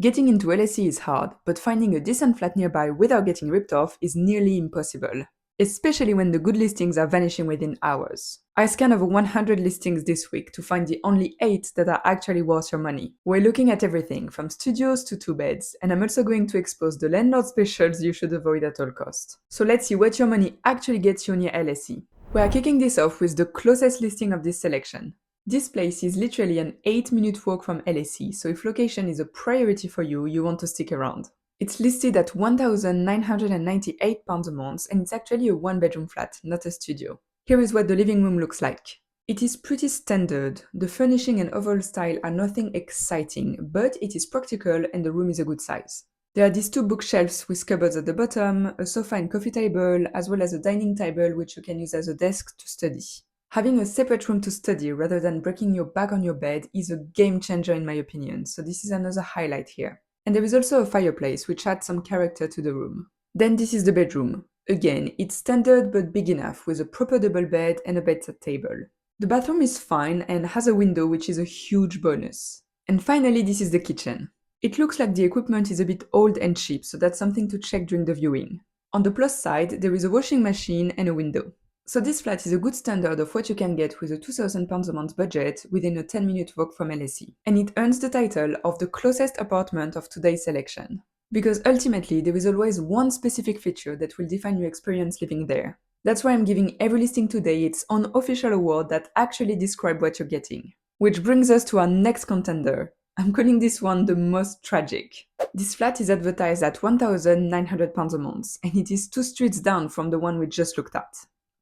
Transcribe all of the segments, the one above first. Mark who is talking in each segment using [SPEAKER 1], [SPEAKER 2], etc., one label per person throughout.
[SPEAKER 1] Getting into LSE is hard, but finding a decent flat nearby without getting ripped off is nearly impossible, especially when the good listings are vanishing within hours. I scanned over 100 listings this week to find the only 8 that are actually worth your money. We're looking at everything from studios to 2 beds, and I'm also going to expose the landlord specials you should avoid at all costs. So let's see what your money actually gets you near LSE. We are kicking this off with the closest listing of this selection. This place is literally an 8-minute walk from LSE, so if location is a priority for you, you want to stick around. It's listed at £1,998 a month, and it's actually a 1-bedroom flat, not a studio. Here is what the living room looks like. It is pretty standard. The furnishing and overall style are nothing exciting, but it is practical and the room is a good size. There are these 2 bookshelves with cupboards at the bottom, a sofa and coffee table, as well as a dining table which you can use as a desk to study. Having a separate room to study rather than breaking your back on your bed is a game changer in my opinion, so this is another highlight here. And there is also a fireplace which adds some character to the room. Then this is the bedroom. Again, it's standard but big enough with a proper double bed and a bedside table. The bathroom is fine and has a window which is a huge bonus. And finally, this is the kitchen. It looks like the equipment is a bit old and cheap, so that's something to check during the viewing. On the plus side, there is a washing machine and a window. So this flat is a good standard of what you can get with a £2,000 a month budget within a 10-minute walk from LSE. And it earns the title of the closest apartment of today's selection. Because ultimately, there is always one specific feature that will define your experience living there. That's why I'm giving every listing today its own official award that actually describes what you're getting. Which brings us to our next contender. I'm calling this one the most tragic. This flat is advertised at £1,900 a month, and it is 2 streets down from the one we just looked at.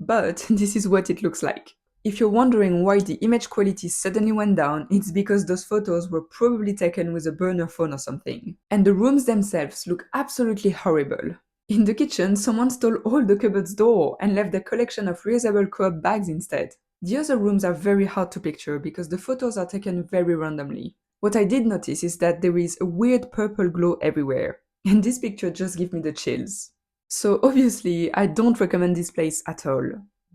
[SPEAKER 1] But this is what it looks like. If you're wondering why the image quality suddenly went down, it's because those photos were probably taken with a burner phone or something. And the rooms themselves look absolutely horrible. In the kitchen, someone stole all the cupboard's door and left their collection of reusable co-op bags instead. The other rooms are very hard to picture because the photos are taken very randomly. What I did notice is that there is a weird purple glow everywhere, and this picture just gives me the chills. So obviously, I don't recommend this place at all.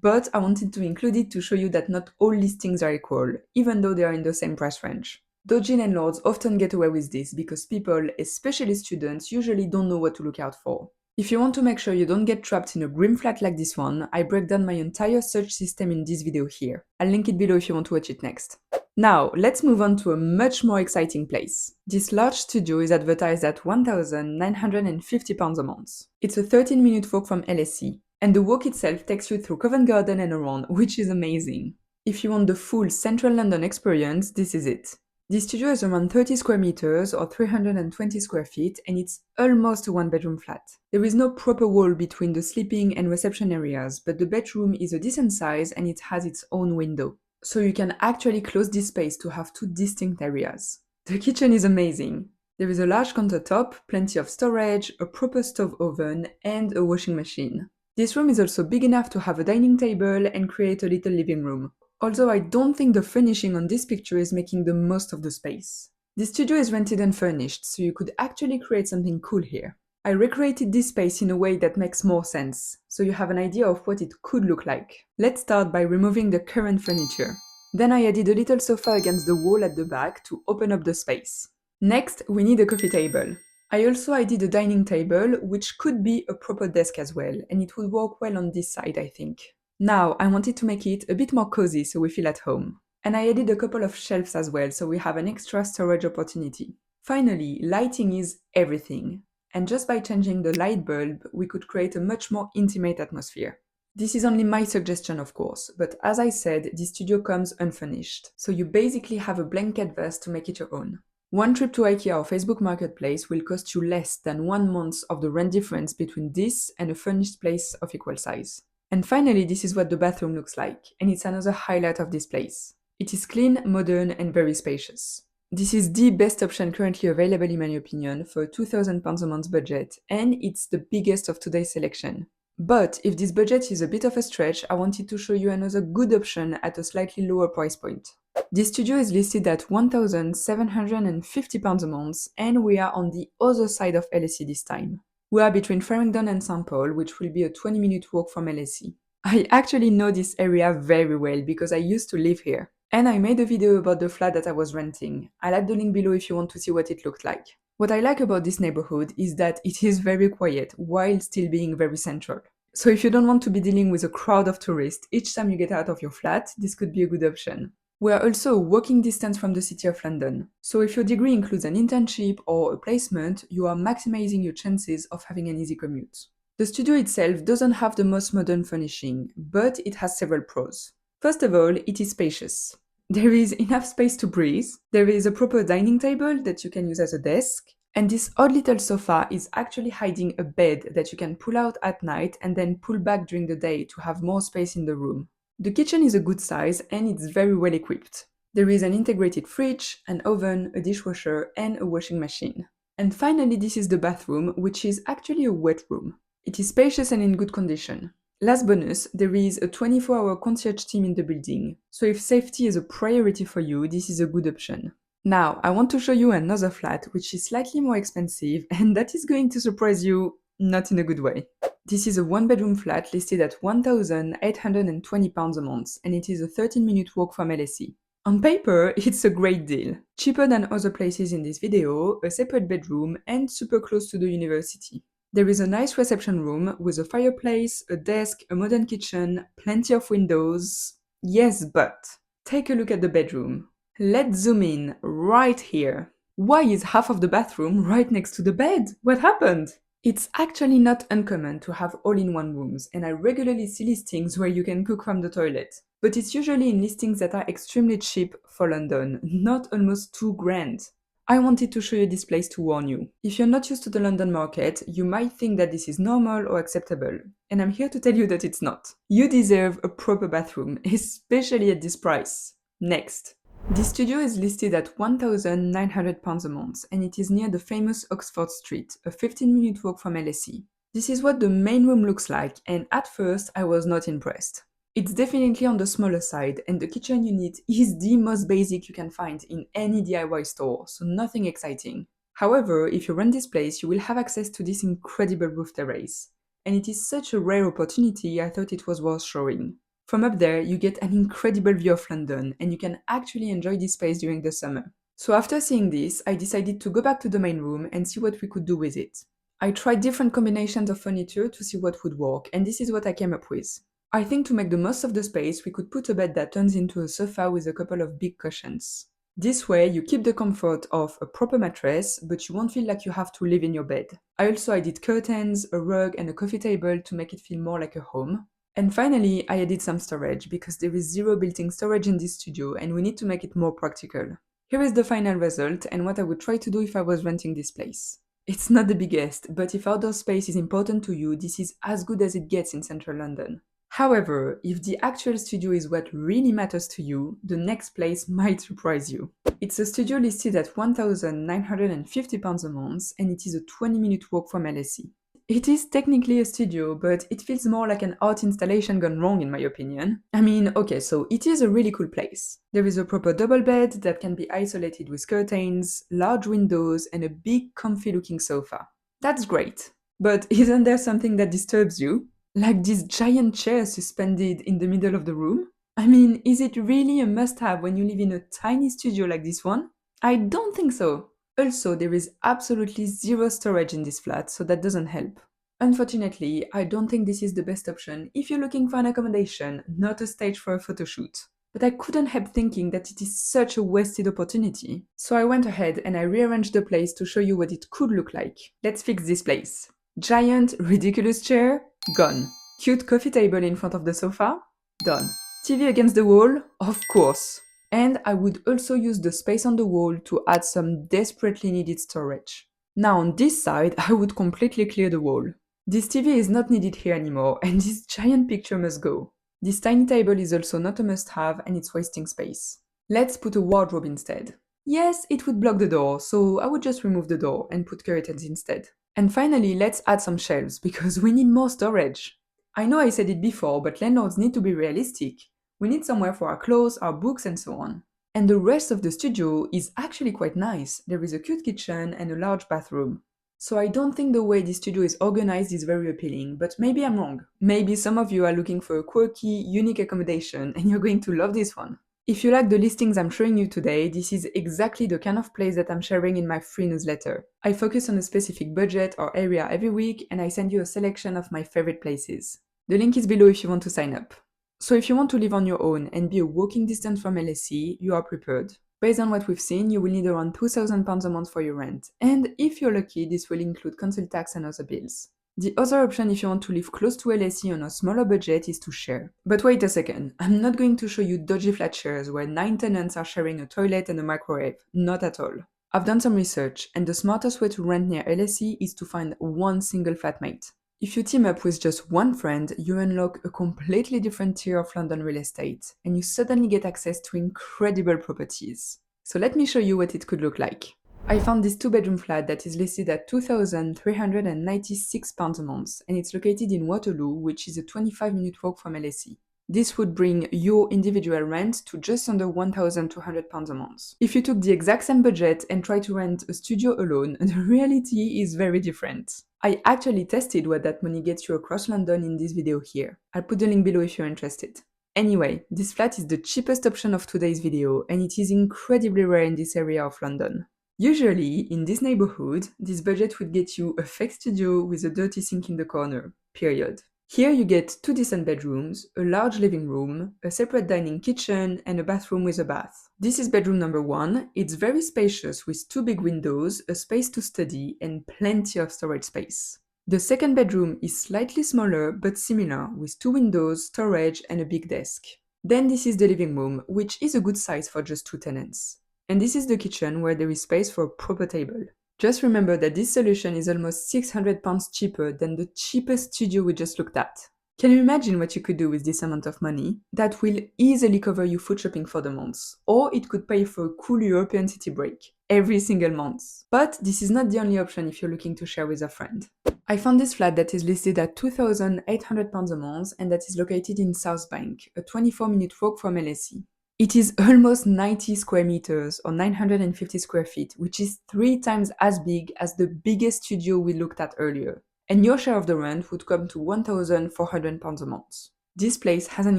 [SPEAKER 1] But I wanted to include it to show you that not all listings are equal, even though they are in the same price range. Dodgy landlords often get away with this because people, especially students, usually don't know what to look out for. If you want to make sure you don't get trapped in a grim flat like this one, I break down my entire search system in this video here. I'll link it below if you want to watch it next. Now, let's move on to a much more exciting place. This large studio is advertised at £1,950 a month. It's a 13-minute walk from LSE, and the walk itself takes you through Covent Garden and around, which is amazing. If you want the full central London experience, this is it. This studio is around 30 square meters or 320 square feet, and it's almost a 1-bedroom flat. There is no proper wall between the sleeping and reception areas, but the bedroom is a decent size and it has its own window. So you can actually close this space to have 2 distinct areas. The kitchen is amazing. There is a large countertop, plenty of storage, a proper stove oven, and a washing machine. This room is also big enough to have a dining table and create a little living room. Although I don't think the furnishing on this picture is making the most of the space. This studio is rented and furnished, so you could actually create something cool here. I recreated this space in a way that makes more sense, so you have an idea of what it could look like. Let's start by removing the current furniture. Then I added a little sofa against the wall at the back to open up the space. Next, we need a coffee table. I also added a dining table, which could be a proper desk as well, and it would work well on this side, I think. Now, I wanted to make it a bit more cozy so we feel at home. And I added a couple of shelves as well, so we have an extra storage opportunity. Finally, lighting is everything. And just by changing the light bulb, we could create a much more intimate atmosphere. This is only my suggestion, of course, but as I said, this studio comes unfurnished, so you basically have a blank canvas to make it your own. One trip to IKEA or Facebook Marketplace will cost you less than 1 month of the rent difference between this and a furnished place of equal size. And finally, this is what the bathroom looks like, and it's another highlight of this place. It is clean, modern, and very spacious. This is the best option currently available in my opinion for a £2,000 a month budget, and it's the biggest of today's selection. But if this budget is a bit of a stretch, I wanted to show you another good option at a slightly lower price point. This studio is listed at £1,750 a month, and we are on the other side of LSE this time. We are between Farringdon and St. Paul, which will be a 20-minute walk from LSE. I actually know this area very well because I used to live here. And I made a video about the flat that I was renting. I'll add the link below if you want to see what it looked like. What I like about this neighborhood is that it is very quiet while still being very central. So if you don't want to be dealing with a crowd of tourists each time you get out of your flat, this could be a good option. We are also a walking distance from the city of London, so if your degree includes an internship or a placement, you are maximizing your chances of having an easy commute. The studio itself doesn't have the most modern furnishing, but it has several pros. First of all, it is spacious. There is enough space to breathe, there is a proper dining table that you can use as a desk, and this odd little sofa is actually hiding a bed that you can pull out at night and then pull back during the day to have more space in the room. The kitchen is a good size and it's very well equipped. There is an integrated fridge, an oven, a dishwasher, and a washing machine. And finally, this is the bathroom, which is actually a wet room. It is spacious and in good condition. Last bonus, there is a 24-hour concierge team in the building, so if safety is a priority for you, this is a good option. Now, I want to show you another flat which is slightly more expensive and that is going to surprise you, not in a good way. This is a one-bedroom flat listed at £1,820 a month and it is a 13-minute walk from LSE. On paper, it's a great deal. Cheaper than other places in this video, a separate bedroom and super close to the university. There is a nice reception room with a fireplace, a desk, a modern kitchen, plenty of windows. Yes, but take a look at the bedroom. Let's zoom in right here. Why is half of the bathroom right next to the bed? What happened? It's actually not uncommon to have all-in-one rooms, and I regularly see listings where you can cook from the toilet. But it's usually in listings that are extremely cheap for London, not almost £2,000. I wanted to show you this place to warn you. If you're not used to the London market, you might think that this is normal or acceptable, and I'm here to tell you that it's not. You deserve a proper bathroom, especially at this price. Next. This studio is listed at £1,900 a month, and it is near the famous Oxford Street, a 15-minute walk from LSE. This is what the main room looks like, and at first I was not impressed. It's definitely on the smaller side, and the kitchen unit is the most basic you can find in any DIY store, so nothing exciting. However, if you rent this place, you will have access to this incredible roof terrace. And it is such a rare opportunity, I thought it was worth showing. From up there, you get an incredible view of London, and you can actually enjoy this space during the summer. So after seeing this, I decided to go back to the main room and see what we could do with it. I tried different combinations of furniture to see what would work, and this is what I came up with. I think to make the most of the space, we could put a bed that turns into a sofa with a couple of big cushions. This way, you keep the comfort of a proper mattress, but you won't feel like you have to live in your bed. I also added curtains, a rug, and a coffee table to make it feel more like a home. And finally, I added some storage, because there is zero built-in storage in this studio and we need to make it more practical. Here is the final result and what I would try to do if I was renting this place. It's not the biggest, but if outdoor space is important to you, this is as good as it gets in central London. However, if the actual studio is what really matters to you, the next place might surprise you. It's a studio listed at £1,950 a month and it is a 20-minute walk from LSE. It is technically a studio, but it feels more like an art installation gone wrong in my opinion. I mean, okay, so it is a really cool place. There is a proper double bed that can be isolated with curtains, large windows, and a big comfy looking sofa. That's great. But isn't there something that disturbs you? Like this giant chair suspended in the middle of the room? I mean, is it really a must-have when you live in a tiny studio like this one? I don't think so. Also, there is absolutely zero storage in this flat, so that doesn't help. Unfortunately, I don't think this is the best option if you're looking for an accommodation, not a stage for a photo shoot. But I couldn't help thinking that it is such a wasted opportunity. So I went ahead and I rearranged the place to show you what it could look like. Let's fix this place. Giant, ridiculous chair? Gone. Cute coffee table in front of the sofa? Done. TV against the wall? Of course. And I would also use the space on the wall to add some desperately needed storage. Now on this side, I would completely clear the wall. This TV is not needed here anymore, and this giant picture must go. This tiny table is also not a must-have and it's wasting space. Let's put a wardrobe instead. Yes, it would block the door, so I would just remove the door and put curtains instead. And finally, let's add some shelves, because we need more storage. I know I said it before, but landlords need to be realistic. We need somewhere for our clothes, our books, and so on. And the rest of the studio is actually quite nice. There is a cute kitchen and a large bathroom. So I don't think the way this studio is organized is very appealing, but maybe I'm wrong. Maybe some of you are looking for a quirky, unique accommodation and you're going to love this one. If you like the listings I'm showing you today, this is exactly the kind of place that I'm sharing in my free newsletter. I focus on a specific budget or area every week, and I send you a selection of my favorite places. The link is below if you want to sign up. So if you want to live on your own and be a walking distance from LSE, you are prepared. Based on what we've seen, you will need around £2,000 a month for your rent, and if you're lucky, this will include council tax and other bills. The other option if you want to live close to LSE on a smaller budget is to share. But wait a second, I'm not going to show you dodgy flat shares where 9 tenants are sharing a toilet and a microwave, not at all. I've done some research, and the smartest way to rent near LSE is to find one single flatmate. If you team up with just one friend, you unlock a completely different tier of London real estate, and you suddenly get access to incredible properties. So let me show you what it could look like. I found this 2-bedroom flat that is listed at £2,396 a month, and it's located in Waterloo, which is a 25-minute walk from LSE. This would bring your individual rent to just under £1,200 a month. If you took the exact same budget and tried to rent a studio alone, the reality is very different. I actually tested what that money gets you across London in this video here. I'll put the link below if you're interested. Anyway, this flat is the cheapest option of today's video, and it is incredibly rare in this area of London. Usually, in this neighborhood, this budget would get you a fake studio with a dirty sink in the corner, period. Here you get 2 decent bedrooms, a large living room, a separate dining kitchen, and a bathroom with a bath. This is bedroom number 1. It's very spacious with 2 big windows, a space to study, and plenty of storage space. The second bedroom is slightly smaller but similar, with 2 windows, storage, and a big desk. Then this is the living room, which is a good size for just 2 tenants. And this is the kitchen where there is space for a proper table. Just remember that this solution is almost £600 cheaper than the cheapest studio we just looked at. Can you imagine what you could do with this amount of money? That will easily cover you food shopping for the month, or it could pay for a cool European city break every single month. But this is not the only option if you're looking to share with a friend. I found this flat that is listed at £2,800 a month and that is located in South Bank, a 24-minute walk from LSE. It is almost 90 square meters or 950 square feet, which is 3 times as big as the biggest studio we looked at earlier. And your share of the rent would come to £1,400 a month. This place has an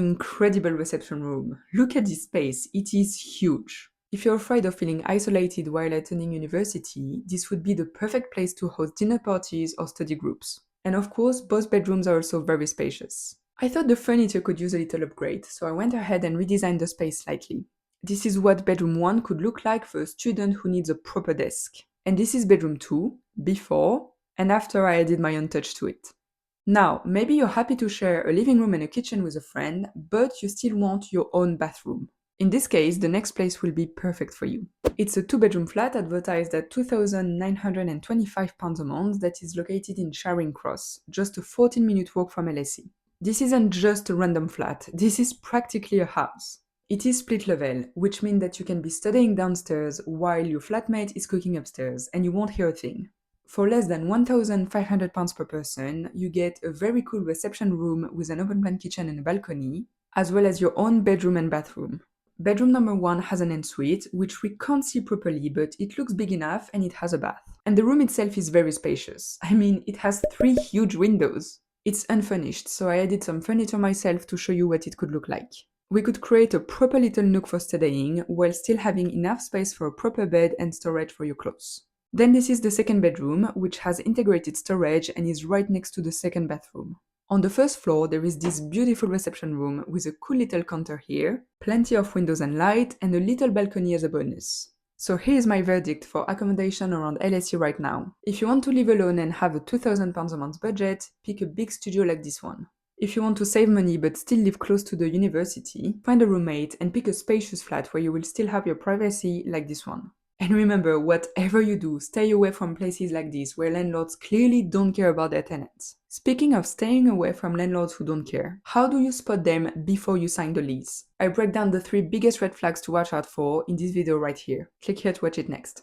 [SPEAKER 1] incredible reception room. Look at this space, it is huge. If you're afraid of feeling isolated while attending university, this would be the perfect place to host dinner parties or study groups. And of course, both bedrooms are also very spacious. I thought the furniture could use a little upgrade, so I went ahead and redesigned the space slightly. This is what bedroom 1 could look like for a student who needs a proper desk. And this is bedroom 2, before and after I added my own touch to it. Now, maybe you're happy to share a living room and a kitchen with a friend, but you still want your own bathroom. In this case, the next place will be perfect for you. It's a 2-bedroom flat advertised at £2,925 a month that is located in Charing Cross, just a 14-minute walk from LSE. This isn't just a random flat, this is practically a house. It is split level, which means that you can be studying downstairs while your flatmate is cooking upstairs, and you won't hear a thing. For less than £1,500 per person, you get a very cool reception room with an open-plan kitchen and a balcony, as well as your own bedroom and bathroom. Bedroom number 1 has an ensuite, which we can't see properly, but it looks big enough and it has a bath. And the room itself is very spacious. I mean, it has 3 huge windows. It's unfurnished, so I added some furniture myself to show you what it could look like. We could create a proper little nook for studying, while still having enough space for a proper bed and storage for your clothes. Then this is the second bedroom, which has integrated storage and is right next to the second bathroom. On the first floor, there is this beautiful reception room with a cool little counter here, plenty of windows and light, and a little balcony as a bonus. So here's my verdict for accommodation around LSE right now. If you want to live alone and have a £2,000 a month budget, pick a big studio like this one. If you want to save money but still live close to the university, find a roommate and pick a spacious flat where you will still have your privacy like this one. And remember, whatever you do, stay away from places like this where landlords clearly don't care about their tenants. Speaking of staying away from landlords who don't care, how do you spot them before you sign the lease? I break down the 3 biggest red flags to watch out for in this video right here. Click here to watch it next.